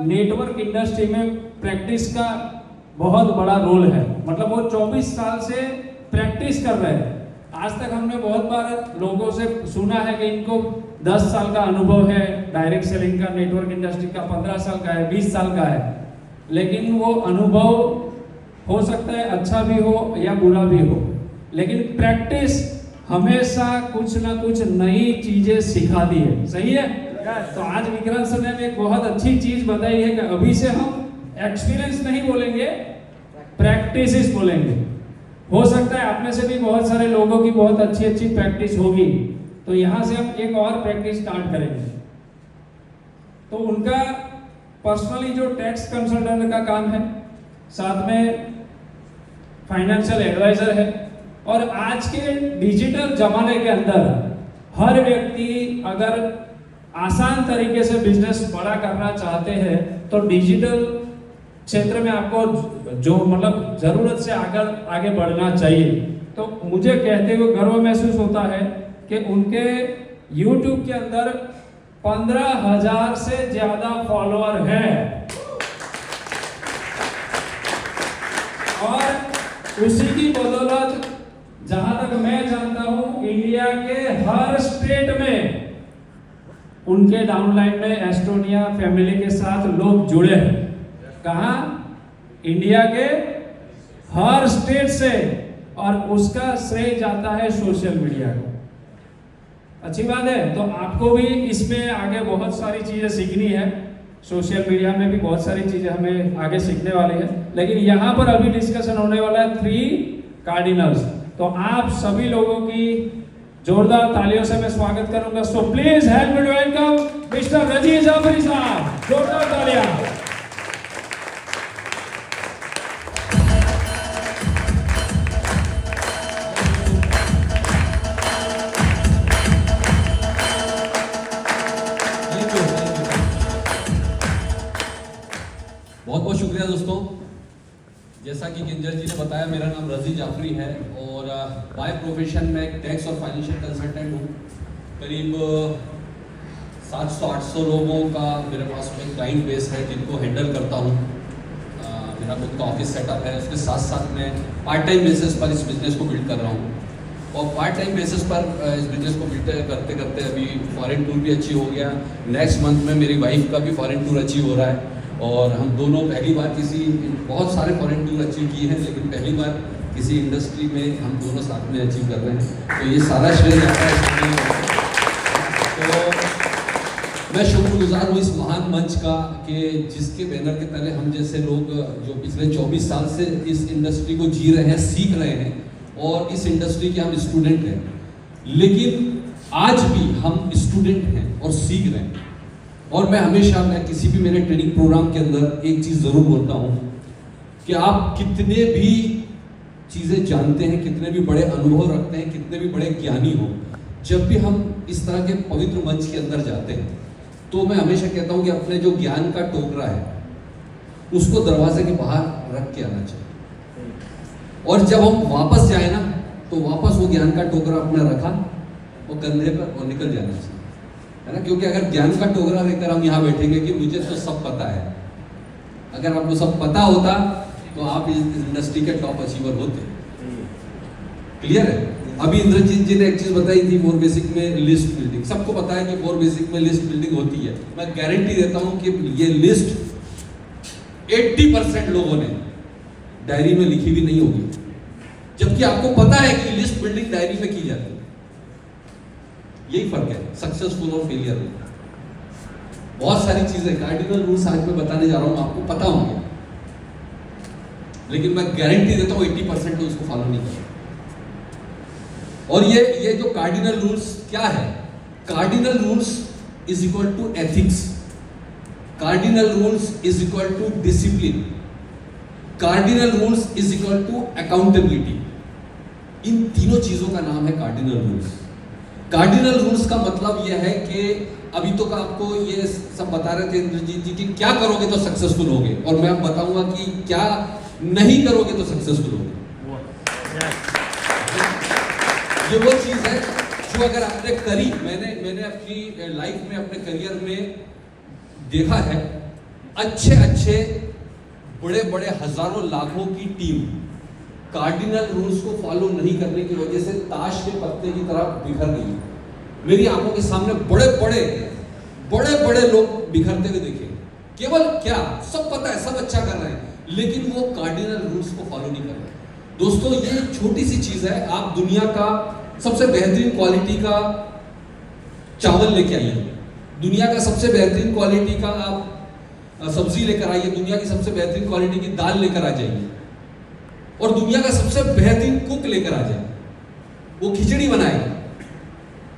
Network industry में practice का बहुत बड़ा रोल है। मतलब वो 24 साल से प्रैक्टिस कर रहे हैं। आज तक हमने बहुत बार लोगों से सुना है कि इनको 10 साल का अनुभव है डायरेक्ट सेलिंग का, नेटवर्क इंडस्ट्री का 15 साल का है, 20 साल का है, लेकिन वो अनुभव हो सकता है अच्छा भी हो या बुरा भी हो, लेकिन प्रैक्टिस हमेशा कुछ ना कुछ नई चीजें सिखाती है। सही है? तो आज विक्रांत सर ने एक बहुत अच्छी चीज बताई है कि अभी से हम एक्सपीरियंस नहीं बोलेंगे, प्रैक्टिस बोलेंगे। हो सकता है आप में से भी बहुत सारे लोगों की बहुत अच्छी अच्छी प्रैक्टिस होगी, तो यहां से हम एक और प्रैक्टिस स्टार्ट करेंगे। तो उनका पर्सनली जो टैक्स कंसल्टेंट का काम है, साथ में फाइनेंशियल एडवाइजर है, और आज के डिजिटल जमाने के अंदर हर व्यक्ति अगर आसान तरीके से बिजनेस बड़ा करना चाहते हैं तो डिजिटल क्षेत्र में आपको जो मतलब जरूरत से आगे बढ़ना चाहिए। तो मुझे कहते हुए गर्व महसूस होता है कि उनके YouTube के अंदर 15,000 से ज्यादा फॉलोअर हैं, और उसी की बदौलत जहां तक मैं जानता हूं इंडिया के हर स्टेट में उनके डाउनलाइन में एस्टोनिया फैमिली के साथ लोग जुड़े हैं। कहां? इंडिया के हर स्टेट से, और उसका श्रेय जाता है सोशल मीडिया को। अच्छी बात है। तो आपको भी इसमें आगे बहुत सारी चीजें सीखनी है। सोशल मीडिया में भी बहुत सारी चीजें हमें आगे सीखने वाली है, लेकिन यहाँ पर अभी डिस्कशन होने वाला है 3 कार्डिनल्स। तो आप सभी लोगों की जोरदार तालियों से मैं स्वागत करूंगा। So please help me to welcome mister Razi Jafri साहब। जोरदार तालियां। बहुत बहुत शुक्रिया दोस्तों। जैसा कि किंजर जी ने बताया, मेरा नाम रजी जाफरी है और बाय प्रोफेशन में एक टैक्स और फाइनेंशियल कंसल्टेंट हूँ। करीब 700-800 लोगों का मेरे पास में क्लाइंट बेस है जिनको हैंडल करता हूँ। मेरा खुद का ऑफिस सेटअप है, उसके साथ साथ मैं पार्ट टाइम बेसिस पर इस बिज़नेस को बिल्ड कर रहा हूँ। और पार्ट टाइम बेसिस पर इस बिज़नेस को बिल्ड करते करते अभी फॉरेन टूर भी अचीव हो गया। नेक्स्ट मंथ में मेरी वाइफ का भी फॉरेन टूर अचीव हो रहा है, और हम दोनों पहली बार बहुत सारे फॉरेन टूर अचीव किए हैं, लेकिन पहली बार किसी इंडस्ट्री में हम दोनों साथ में अचीव कर रहे हैं। तो ये सारा श्रेय जाता है। तो मैं शुक्रगुजार हूँ इस महान मंच का कि जिसके बैनर के तले हम जैसे लोग जो पिछले 24 साल से इस इंडस्ट्री को जी रहे हैं, सीख रहे हैं, और इस इंडस्ट्री के हम स्टूडेंट हैं, लेकिन आज भी हम स्टूडेंट हैं और सीख रहे हैं। और मैं किसी भी मेरे ट्रेनिंग प्रोग्राम के अंदर एक चीज़ ज़रूर बोलता हूँ कि आप कितने भी चीज़ें जानते हैं, कितने भी बड़े अनुभव रखते हैं, कितने भी बड़े ज्ञानी हो, जब भी हम इस तरह के पवित्र मंच के अंदर जाते हैं तो मैं हमेशा कहता हूँ कि अपने जो ज्ञान का टोकरा है उसको दरवाजे के बाहर रख के आना चाहिए, और जब हम वापस जाए ना तो वापस वो ज्ञान का टोकरा अपना रखा और कंधे पर और निकल जाना चाहिए, है ना। क्योंकि अगर ज्ञान का टोकरा लेकर हम यहाँ बैठेंगे कि मुझे तो सब पता है, अगर आपको सब पता होता तो आप इस इंडस्ट्री के टॉप अचीवर होते। क्लियर है? अभी इंद्रजीत जी ने एक चीज बताई थी, मोर बेसिक में लिस्ट बिल्डिंग। सबको पता है कि मोर बेसिक में लिस्ट बिल्डिंग होती है। मैं गारंटी देता हूं कि ये लिस्ट 80% लोगों ने डायरी में लिखी भी नहीं होगी, जबकि आपको पता है कि लिस्ट बिल्डिंग डायरी में की जाती है। यही फर्क है सक्सेसफुल और फेलियर में। बहुत सारी चीजें कार्डिनल रूल्स आज मैं बताने जा रहा हूं, आपको पता होंगे, लेकिन मैं गारंटी देता हूं 80% लोग उसको फॉलो नहीं करते। और ये जो कार्डिनल रूल्स क्या है? Cardinal rules is equal to ethics, cardinal rules is equal to discipline, cardinal rules is equal to accountability. इन तीनों चीजों का नाम है कार्डिनल रूल्स। कार्डिनल रूल्स का मतलब यह है कि अभी तो आपको ये सब बता रहे थे इंद्रजीत जी कि क्या करोगे तो सक्सेसफुल होगे, और मैं अब बताऊंगा कि क्या नहीं करोगे तो सक्सेसफुल होगे। ये वो चीज है जो अगर आपने करी, मैंने अपनी लाइफ में, अपने करियर में देखा है, अच्छे अच्छे बड़े बड़े हजारों लाखों की टीम कार्डिनल रूल्स को फॉलो नहीं करने की वजह से ताश के पत्ते की तरह बिखर गई। मेरी आंखों के सामने बड़े बड़े लोग बिखरते हुए देखे। केवल क्या, सब पता है, सब अच्छा कर रहे हैं, लेकिन वो कार्डिनल रूल्स को फॉलो नहीं कर रहे। दोस्तों, ये छोटी सी चीज है। आप दुनिया का सबसे बेहतरीन क्वालिटी का चावल लेके आइए, दुनिया का सबसे बेहतरीन क्वालिटी का आप सब्जी लेकर आइए, दुनिया की सबसे बेहतरीन क्वालिटी की दाल लेकर आ जाइए, और दुनिया का सबसे बेहतरीन कुक लेकर आ जाए, वो खिचड़ी बनाएगा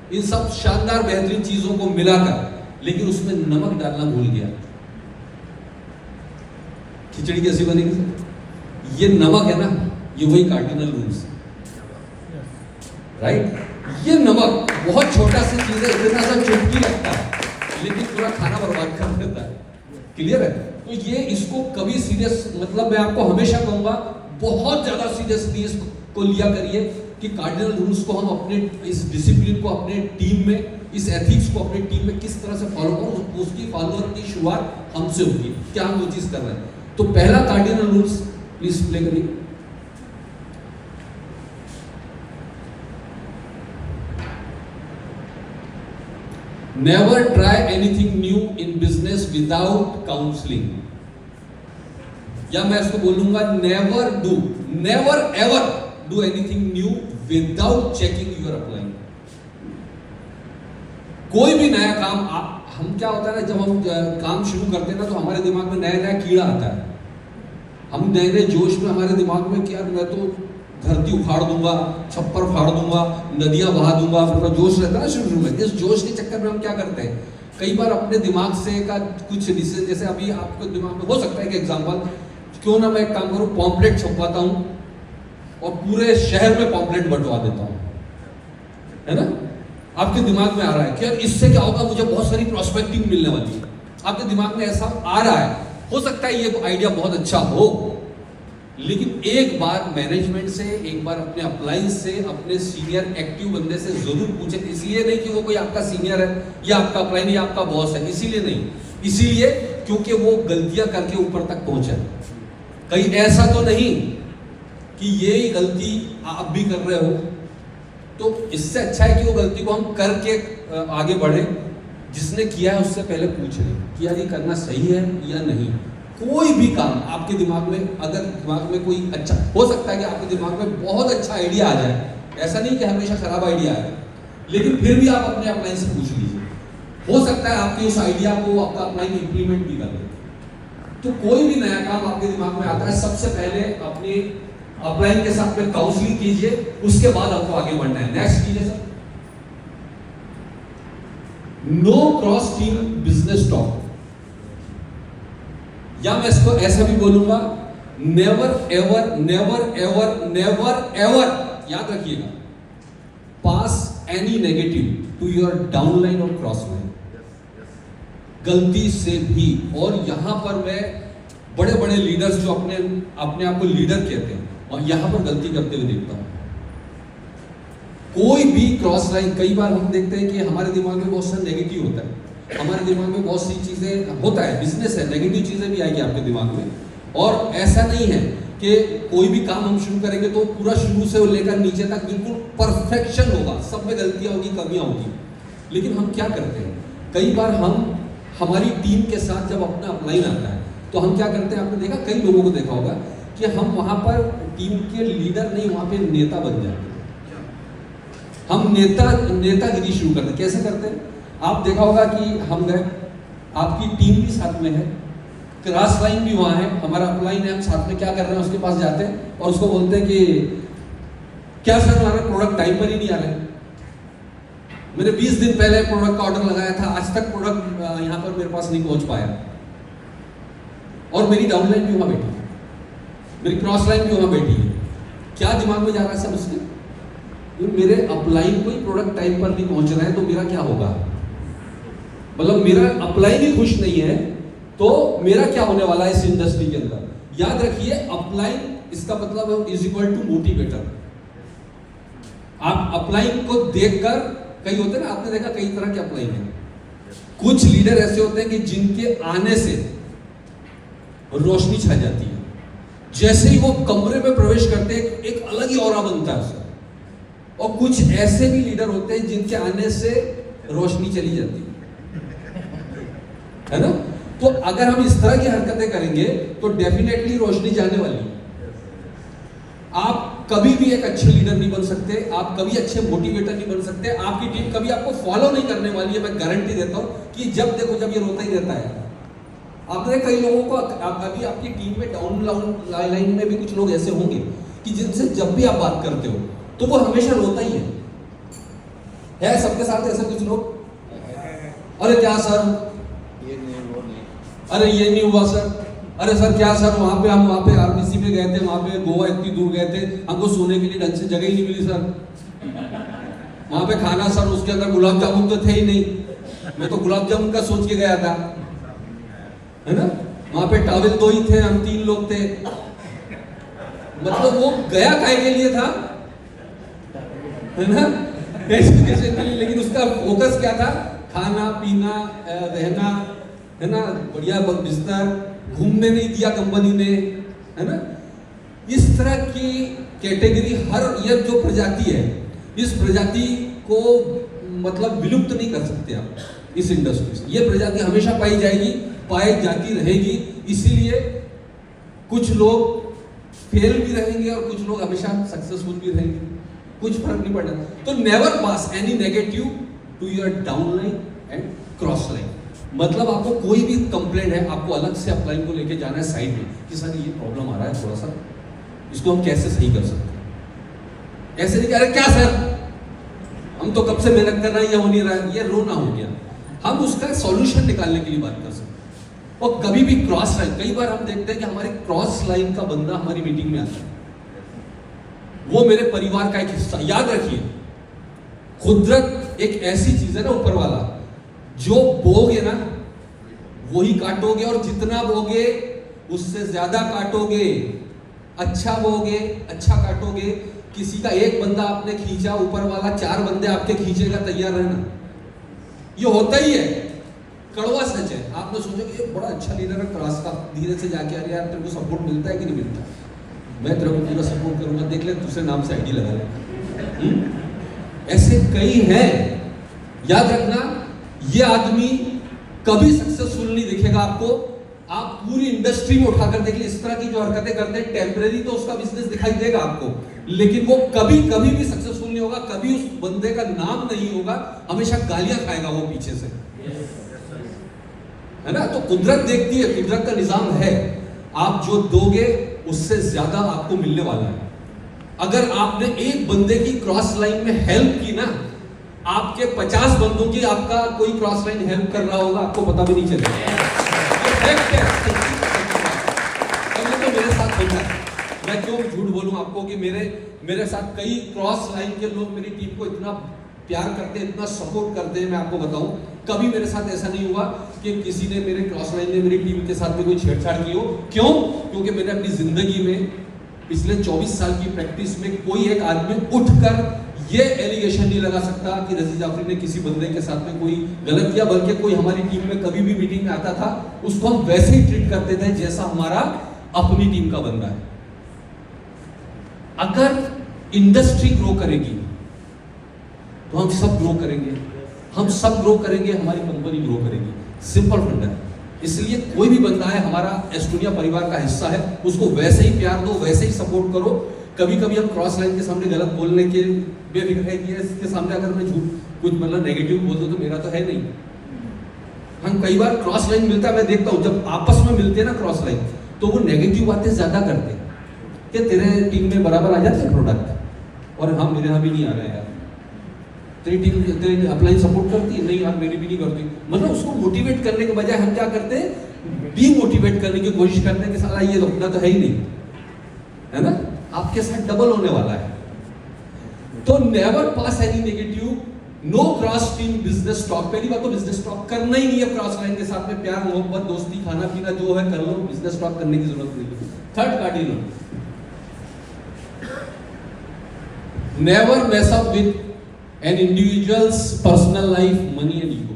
इन सब शानदार बेहतरीन चीजों को मिलाकर, लेकिन उसमें नमक डालना भूल गया। खिचड़ी कैसी बनेगी सर? ये नमक है ना, ये वही कार्डिनल रूल्स, राइट? ये नमक बहुत छोटा सा चीज है, इतना सा चुटकी लगता है, लेकिन पूरा खाना बर्बाद कर देता है। क्लियर है? तो ये इसको कभी सीरियस, मतलब मैं आपको हमेशा कहूंगा बहुत ज्यादा सीरियसली इसको लिया करिए कि कार्डिनल रूल्स को हम अपने इस डिसिप्लिन को अपने टीम में, इस एथिक्स को अपने टीम में किस तरह से फॉलो करो, उसकी फॉलोअर की शुरुआत हमसे होगी। क्या हम वो चीज कर रहे हैं? तो पहला कार्डिनल रूल्स प्लीज प्ले करिए। Never try anything new in business without counselling, या मैं इसको बोलूंगा never ever do anything new without checking your upline. कोई भी नया काम हम क्या होता है ना, जब हम काम शुरू करते हैं ना, तो हमारे दिमाग में नया कीड़ा आता है। हम नए जोश में हमारे दिमाग में कि यार मैं तो धरती उखाड़ दूंगा, छप्पर फाड़ दूंगा, नदियां बहा दूंगा, पूरा जोश रहता है ना शुरू में। इस जोश के चक्कर में हम क्या करते हैं, कई बार अपने दिमाग से का कुछ डिसीजन, जैसे अभी आपके दिमाग में हो सकता है कि एग्जांपल, क्यों ना मैं एक काम करूं, पॉम्पलेट छपवाता हूं और पूरे शहर में पॉम्पलेट बंटवा देता हूं, है ना? आपके दिमाग में आ रहा है कि यार इससे क्या होगा, मुझे बहुत सारी प्रॉस्पेक्टिंग मिलने वाली है। आपके दिमाग में ऐसा आ रहा है, हो सकता है ये आइडिया बहुत अच्छा हो, लेकिन एक बार मैनेजमेंट से, एक बार अपने अप्लायंस से, अपने सीनियर एक्टिव बंदे से जरूर पूछे। इसलिए नहीं कि वो कोई आपका सीनियर है या आपका अप्लायन या आपका बॉस है, इसीलिए नहीं, इसीलिए क्योंकि वो गलतियां करके ऊपर तक पहुंचे। कहीं ऐसा तो नहीं कि ये गलती आप भी कर रहे हो, तो इससे अच्छा है कि वो गलती को हम करके आगे बढ़े। जिसने किया है उससे पहले पूछ लें कि यार ये करना सही है या नहीं। कोई भी काम आपके दिमाग में, अगर दिमाग में कोई अच्छा, हो सकता है कि आपके दिमाग में बहुत अच्छा आइडिया आ जाए, ऐसा नहीं कि हमेशा खराब आइडिया आए, लेकिन फिर भी आप अपने अप्लाइन से पूछ लीजिए, हो सकता है आपके उस आइडिया को आपका अप्लाइन इंप्लीमेंट भी कर दे। तो कोई भी नया काम आपके दिमाग में आता है, सबसे पहले अपने अप्लाइन के साथ में काउंसलिंग कीजिए, उसके बाद आपको आगे बढ़ना है। नेक्स्ट कीजिए sir, no cross team business talk, या मैं इसको ऐसा भी बोलूंगा, never ever never ever never ever, याद रखिएगा, pass any negative to your downline और क्रॉस लाइन, गलती से भी। और यहां पर मैं बड़े बड़े लीडर्स जो अपने आप को लीडर कहते हैं, और यहां पर गलती करते हुए देखता हूं। कोई भी क्रॉस लाइन, कई बार हम देखते हैं कि हमारे दिमाग में बहुत सारा नेगेटिव होता है, हमारे दिमाग में बहुत सी चीजें होता है, बिजनेस है, नेगेटिव चीजें भी आएगी आपके दिमाग में। और ऐसा नहीं है कि कोई भी काम हम शुरू करेंगे तो पूरा शुरू से लेकर नीचे तक बिल्कुल परफेक्शन होगा, सब में गलतियां होगी, कमियां होगी। लेकिन हम क्या करते हैं, कई बार हम हमारी टीम के साथ जब अपना अप्लाइन आता है तो हम क्या करते हैं, आपने देखा, कई लोगों को देखा होगा कि हम वहां पर टीम के लीडर नहीं, वहां पे नेता बन जाते हैं। हम नेतागिरी शुरू करते हैं। कैसे करते हैं? आप देखा होगा कि हम गए, आपकी टीम भी साथ में है, क्रॉस लाइन भी वहां है, हमारा अपलाइन है, हम साथ में क्या कर रहे हैं उसके पास जाते हैं और उसको बोलते हैं कि क्या सर हमारा प्रोडक्ट टाइम पर ही नहीं आ रहा है, मैंने 20 दिन पहले प्रोडक्ट का ऑर्डर लगाया था, आज तक प्रोडक्ट यहां पर मेरे पास नहीं पहुंच पाया। और मेरी डाउनलाइन भी वहां बैठी है, मेरी क्रॉस लाइन भी वहां बैठी है। क्या दिमाग में जा रहा है सब उसके, मेरे अपलाइन कोई प्रोडक्ट टाइम पर नहीं पहुंच रहा है तो मेरा क्या होगा, मतलब मेरा अपलाइन ही खुश नहीं है तो मेरा क्या होने वाला है इस इंडस्ट्री के अंदर। याद रखिए, अपलाइन इसका मतलब इज इक्वल टू मोटिवेटर। आप अपलाइन को देखकर, कई होते हैं ना, आपने देखा कई तरह के अपलाइन है, कुछ लीडर ऐसे होते हैं कि जिनके आने से रोशनी छा जाती है। जैसे ही वो कमरे में प्रवेश करते हैं एक अलग ही ऑरा बनता है उसका। और कुछ ऐसे भी लीडर होते हैं जिनके आने से रोशनी चली जाती है ना। तो अगर हम इस तरह की हरकतें करेंगे तो डेफिनेटली रोशनी जाने वाली है। आप कभी भी एक अच्छे लीडर नहीं बन सकते, आप कभी अच्छे मोटिवेटर नहीं बन सकते, आपकी टीम कभी आपको फॉलो नहीं करने वाली है। मैं गारंटी देता हूं कि जब देखो जब ये रोता ही रहता है। आपने कई लोगों को अभी आपकी टीम में डाउन लाइन में भी कुछ लोग ऐसे होंगे कि जिनसे जब भी आप बात करते हो तो वो हमेशा रोता ही है सबके साथ ऐसे कुछ लोग। अरे क्या सर, ये नहीं वो नहीं, अरे ये नहीं हुआ सर, अरे सर क्या सर, हम वहाँ पे आरबीसी में गए थे, वहाँ पे गोवा इतनी दूर गए थे, हमको सोने के लिए ढंग से जगह ही नहीं मिली सर। वहाँ पे खाना सर, उसके अंदर गुलाब जामुन तो थे ही नहीं, मैं तो गुलाब जामुन का सोच के गया था, है ना। वहाँ पे टॉवेल 2 ही थे, हम 3 लोग थे। मतलब वो गया काहे के लिए था, है ना, एजुकेशन के लिए, लेकिन उसका फोकस क्या था, खाना पीना रहना, है ना, बढ़िया बिस्तर, घूमने नहीं दिया कंपनी ने, है ना। इस तरह की कैटेगरी हर ये जो प्रजाति है, इस प्रजाति को मतलब विलुप्त नहीं कर सकते आप इस इंडस्ट्री से। ये प्रजाति हमेशा पाई जाएगी, पाई जाती रहेगी। इसीलिए कुछ लोग फेल भी रहेंगे और कुछ लोग हमेशा सक्सेसफुल भी रहेंगे, कुछ फर्क नहीं पड़ता। तो never pass any negative to your down line and cross line. मतलब आपको कोई भी कंप्लेंट है, आपको अलग से अपलाइन को लेके जाना है साइड में कि सर ये प्रॉब्लम आ रहा है, थोड़ा सा इसको हम कैसे सही कर सकते हैं। ऐसे नहीं कह रहे क्या सर, हम तो कब से मेहनत कर रहे हैं, ये हो नहीं रहा है, ये रोना हो गया। हम उसका सॉल्यूशन निकालने के लिए बात कर सकते हैं। और कभी भी क्रॉस लाइन, कई बार हम देखते हैं कि हमारे क्रॉस लाइन का बंदा हमारी मीटिंग में आता है, वो मेरे परिवार का एक हिस्सा। याद रखिए, कुदरत एक ऐसी चीज है ना, ऊपर वाला, जो बोगे ना वही काटोगे, और जितना बोगे उससे ज्यादा काटोगे। अच्छा बोगे अच्छा काटोगे। किसी का एक बंदा आपने खींचा, ऊपर वाला 4 बंदे आपके खींचेगा, तैयार रहना। ये होता ही है, कड़वा सच है। आपने सोचा कि ये बड़ा अच्छा लीडर है, क्रॉस का, धीरे से जाके अरे यार तेरे को सपोर्ट मिलता है कि नहीं मिलता, मैं तेरे को पूरा सपोर्ट करूंगा, देख ले दूसरे नाम से आईडी लगा ले। ऐसे कई हैं। याद रखना, ये आदमी कभी सक्सेसफुल नहीं दिखेगा आपको। आप पूरी इंडस्ट्री में उठाकर देख लीजिए, इस तरह की जो हरकतें करते हैं, टेम्परेरी तो उसका बिजनेस दिखाई देगा आपको, लेकिन वो कभी कभी भी सक्सेसफुल नहीं होगा। कभी उस बंदे का नाम नहीं होगा, हमेशा गालियां खाएगा वो पीछे से, है ना। तो कुदरत देखती है, कुदरत का निजाम है, आप जो दोगे उससे ज्यादा आपको मिलने वाला है। अगर आपने एक बंदे की क्रॉस लाइन में हेल्प की ना, आपके 50 बंदों की आपका कोई क्रॉस लाइन हेल्प कर रहा होगा, आपको पता भी नहीं चलेगा। तो मेरे साथ होता है, मैं क्यों झूठ बोलूं आपको कि मेरे साथ कई क्रॉस लाइन के लोग मेरी टीम को इतना प्यार करते हैं, इतना सपोर्ट करते हैं। मैं आपको बताऊं, कभी मेरे साथ ऐसा नहीं हुआ कि किसी ने मेरे क्रॉस लाइन में मेरी टीम के साथ में कोई छेड़छाड़ की हो। क्यों? क्योंकि मैंने अपनी जिंदगी में पिछले 24 साल की प्रैक्टिस में कोई एक आदमी उठकर ये एलिगेशन नहीं लगा सकता कि रजी जाफरी ने किसी बंदे के साथ में कोई गलत किया, बल्कि कोई हमारी टीम में कभी भी मीटिंग में आता था, उसको हम वैसे ही ट्रीट करते थे जैसा हमारा अपनी टीम का बंदा है। अगर इंडस्ट्री ग्रो करेगी तो हम सब ग्रो करेंगे, हम सब ग्रो करेंगे, हमारी कंपनी ग्रो करेगी। सिंपल फंडा है। इसलिए कोई भी बंदा है हमारा एस्टोनिया परिवार का हिस्सा है, उसको वैसे ही प्यार दो, वैसे ही सपोर्ट करो। कभी कभी हम क्रॉस लाइन के सामने गलत बोलने के बेफिक्र है कि इसके सामने अगर मैं झूठ कुछ मतलब नेगेटिव बोल दूं तो मेरा तो है नहीं। हम कई बार क्रॉस लाइन मिलता है, मैं देखता हूं जब आपस में मिलते हैं ना क्रॉस लाइन, तो वो नेगेटिव बातें ज्यादा करते हैं कि तेरे टीम में बराबर आ जाते हैं प्रोडक्ट, और हाँ मेरे यहाँ भी नहीं आ रहा है यार, तेरी टीम तेरी अपलाइन सपोर्ट करती है, नहीं यार मेरी भी नहीं करती। मतलब उसको मोटिवेट करने के बजाय हम क्या करते हैं, डीमोटिवेट करने की कोशिश करते हैं कि साला ये अपना तो है ही नहीं, है ना। आपके साथ डबल होने वाला है। तो never pass any negative, no cross team business talk. पहली बात तो बिजनेस टॉक करना ही नहीं है क्रॉस लाइन के साथ में। प्यार मोहब्बत दोस्ती खाना पीना जो है कर लो, बिजनेस टॉक करने की जरूरत नहीं है। Third cardinal, never mess up with an individuals personal life, money and ego.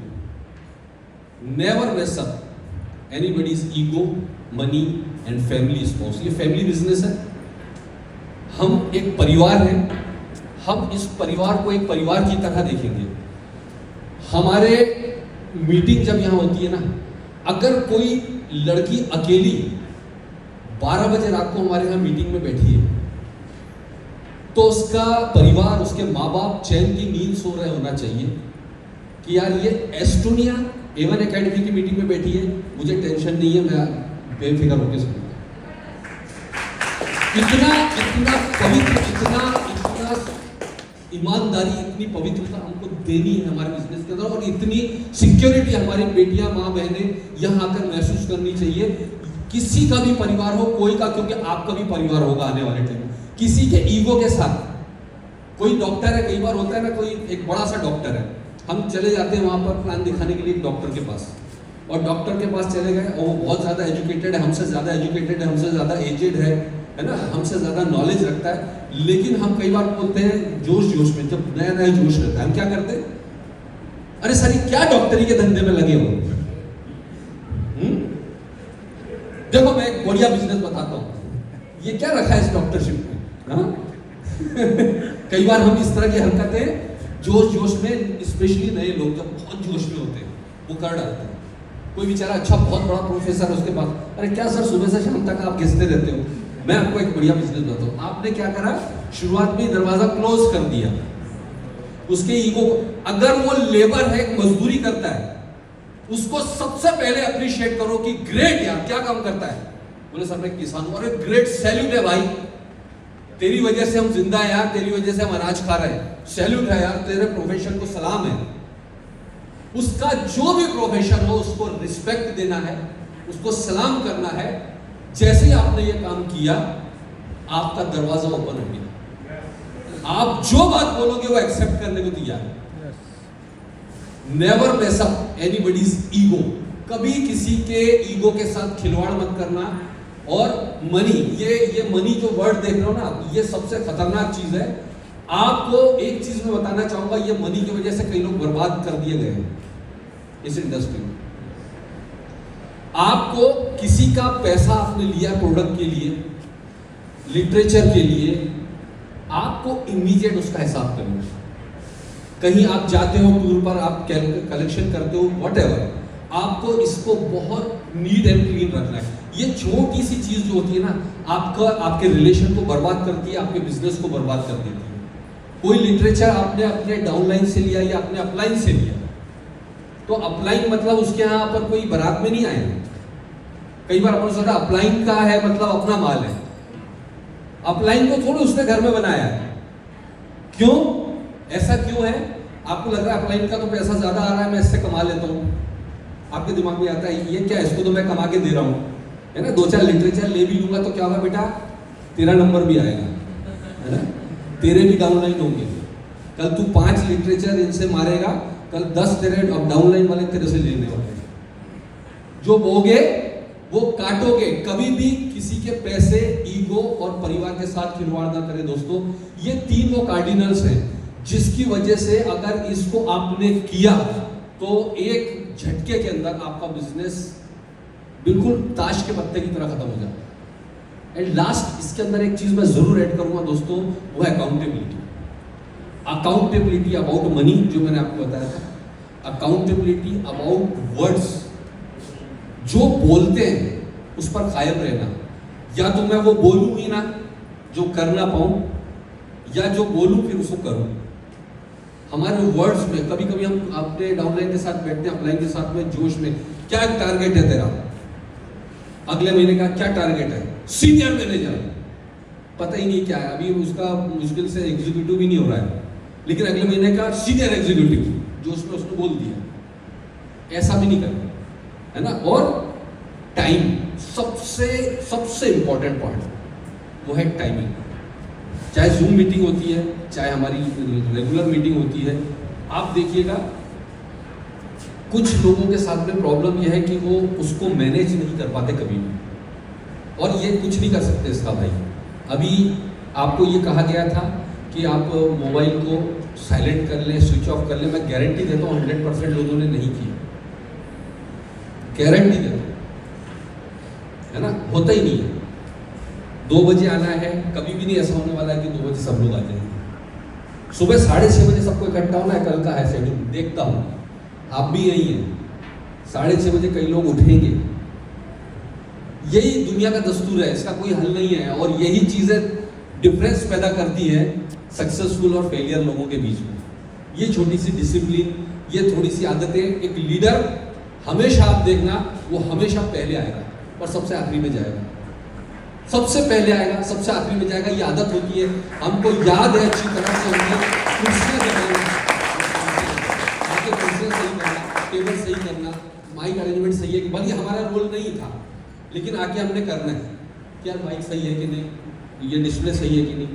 Never mess up anybody's ego, money and family spouse. ये फैमिली बिजनेस है। हम एक परिवार हैं, हम इस परिवार को एक परिवार की तरह देखेंगे। हमारे मीटिंग जब यहाँ होती है ना, अगर कोई लड़की अकेली 12 बजे रात को हमारे यहाँ मीटिंग में बैठी है, तो उसका परिवार, उसके माँ बाप चैन की नींद सो रहे होना चाहिए कि यार ये एस्टोनिया A1 एकेडमी की मीटिंग में बैठी है, मुझे टेंशन नहीं है, मैं बेफिक्र होकर सुनूंगा। इतना पवित्र, इतना ईमानदारी, इतनी पवित्रता हमको देनी है हमारे बिजनेस के अंदर, और इतनी सिक्योरिटी हमारी बेटियां, माँ बहनें यहाँ आकर महसूस करनी चाहिए। किसी का भी परिवार हो, कोई का, क्योंकि आपका भी परिवार होगा आने वाले टाइम में, किसी के ईगो के साथ। कोई डॉक्टर है, कई बार होता है ना, कोई एक बड़ा सा डॉक्टर है, हम चले जाते हैं वहाँ पर प्लान दिखाने के लिए एक डॉक्टर के पास, और डॉक्टर के पास चले गए और वो बहुत ज़्यादा एजुकेटेड है, हमसे ज़्यादा एजुकेटेड है, हमसे ज़्यादा एजेड है ना, हमसे ज़्यादा नॉलेज रखता है। लेकिन हम कई बार बोलते हैं जोश में, जब नया नया जोश रहता है, हम क्या करते हैं, अरे सर क्या डॉक्टरी के धंधे में लगे हो? देखो मैं एक बढ़िया बिजनेस बताता हूँ, ये क्या रखा है इस डॉक्टरशिप में, हाँ? कई बार हम इस तरह की हरकतें जोश में, स्पेशली नए लोग जब बहुत जोश में होते हैं, वो कर डालते हैं। कोई बेचारा अच्छा बहुत बड़ा प्रोफेसर है, उसके पास, अरे क्या सर सुबह से शाम तक आप घिसते रहते हो? मैं आपको एक बढ़िया बिजनेस बताता हूँ। आपने क्या करा, शुरुआत में दरवाजा क्लोज कर दिया उसके ईगो को। अगर वो लेबर है, मजदूरी करता है, उसको सबसे पहले अप्रिशिएट करो कि ग्रेट यार, क्या काम करता है। बोले सर मैं किसान हूं, अरे ग्रेट, सैल्यूट है भाई, तेरी वजह से हम जिंदा है यार, तेरी वजह से हम अनाज खा रहे हैं, सैल्यूट है यार, तेरे प्रोफेशन को सलाम है। उसका जो भी प्रोफेशन हो उसको रिस्पेक्ट देना है, उसको सलाम करना है। जैसे ही आपने ये काम किया, आपका दरवाजा ओपन हो गया। आप जो बात बोलोगे वो एक्सेप्ट करने को तैयार है। Never mess up anybody's ego, कभी किसी के ईगो के साथ खिलवाड़ मत करना। और मनी, ये मनी जो वर्ड देख रहे हो ना, ये सबसे खतरनाक चीज है। आपको एक चीज मैं बताना चाहूंगा, ये मनी की वजह से कई लोग बर्बाद कर दिए गए हैं इस इंडस्ट्री में। आपको किसी का पैसा आपने लिया प्रोडक्ट के लिए, लिटरेचर के लिए, आपको इमीडिएट उसका हिसाब करना है। कहीं आप जाते हो टूर पर, आप कलेक्शन करते हो, व्हाटएवर, आपको इसको बहुत नीट एंड क्लीन रखना है। ये छोटी सी चीज जो होती है ना, आपके रिलेशन को बर्बाद करती है, आपके बिजनेस को बर्बाद कर देती है। कोई लिटरेचर आपने अपने डाउनलाइन से लिया या अपने अपलाइन से लिया, तो अपलाइन मतलब उसके यहाँ पर कोई बारात में नहीं आए। कई बार अपन सोचता अपलाइन का है मतलब अपना माल है, अपलाइन को थोड़ी उसने घर में बनाया है। क्यों, ऐसा क्यों है? आपको लग रहा है अपलाइन का तो पैसा ज्यादा आ रहा है, मैं इससे कमा लेता हूँ। आपके दिमाग में आता है ये क्या, इसको तो मैं कमा के दे रहा हूँ, है ना। 2-4 लिटरेचर ले भी लूंगा तो क्या होगा बेटा, तेरा नंबर भी आएगा, है ना, तेरे भी डाउनलाइन होंगे। कल तू 5 लिटरेचर इनसे मारेगा, कल 10 तेरे डाउनलाइन वाले तेरे से लेने वाले। जो बोगे वो काटोगे। कभी भी किसी के पैसे, ईगो और परिवार के साथ खिलवाड़ ना करें दोस्तों। ये 3 वो कार्डिनल्स हैं जिसकी वजह से अगर इसको आपने किया तो एक झटके के अंदर आपका बिजनेस बिल्कुल ताश के पत्ते की तरह खत्म हो जाता है। एंड लास्ट, इसके अंदर एक चीज मैं जरूर ऐड करूंगा दोस्तों, वो है अकाउंटेबिलिटी। अकाउंटेबिलिटी अबाउट मनी, जो मैंने आपको बताया था। अकाउंटेबिलिटी अबाउट वर्ड्स, जो बोलते हैं उस पर कायम रहना। या तो मैं वो बोलूं ही ना जो कर ना पाऊं, या जो बोलूं फिर उसको करूं। हमारे वर्ड्स में कभी कभी हम अपने डाउनलाइन के साथ बैठते हैं, अपलाइन के साथ में जोश में, क्या टारगेट है तेरा, अगले महीने का क्या टारगेट है, सीनियर मैनेजर, पता ही नहीं क्या है, अभी उसका मुश्किल से एग्जीक्यूटिव भी नहीं हो रहा है, लेकिन अगले महीने का सीनियर एग्जीक्यूटिव, जो उसमें उसने बोल दिया। ऐसा भी नहीं करना, है ना। और टाइम, सबसे इंपॉर्टेंट पॉइंट वो है टाइमिंग। चाहे जूम मीटिंग होती है, चाहे हमारी रेगुलर मीटिंग होती है, आप देखिएगा कुछ लोगों के साथ में प्रॉब्लम यह है कि वो उसको मैनेज नहीं कर पाते कभी भी, और ये कुछ नहीं कर सकते इसका भाई। अभी आपको ये कहा गया था कि आप मोबाइल को साइलेंट कर लें, स्विच ऑफ कर लें। मैं गारंटी देता हूँ 100% लोगों ने नहीं किया, गारंटी देता हूँ। है ना, होता ही नहीं है। 2 बजे आना है, कभी भी नहीं ऐसा होने वाला है कि 2 बजे सब लोग आ जाएंगे। सुबह 6:30 बजे सबको इकट्ठा होना है, कल का है शेड्यूल, देखता हूँ आप भी यही हैं, 6:30 बजे कई लोग उठेंगे। यही दुनिया का दस्तूर है, इसका कोई हल नहीं है, और यही चीजें डिफरेंस पैदा करती है सक्सेसफुल और फेलियर लोगों के बीच में। ये छोटी सी डिसिप्लिन, ये थोड़ी सी आदतें, एक लीडर हमेशा आप देखना वो हमेशा पहले आएगा और सबसे आखिरी में जाएगा, सबसे पहले आएगा सबसे आखिरी में जाएगा। ये आदत होती है, हमको याद है अच्छी तरह से, हमने कुर्सियां लगाना, कुर्सियां सही करना, टेबल सही करना, माइक अरेंजमेंट सही है कि भले हमारा रोल नहीं था, लेकिन आके हमने करना है कि यार माइक सही है कि नहीं, ये डिस्प्ले सही है कि नहीं।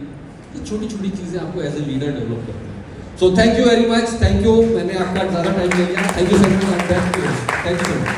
ये छोटी छोटी चीज़ें आपको एज ए लीडर डेवलप करती हैं। So thank you very much, thank you, मैंने आपका ज़्यादा टाइम ले लिया, thank you so much, thank you.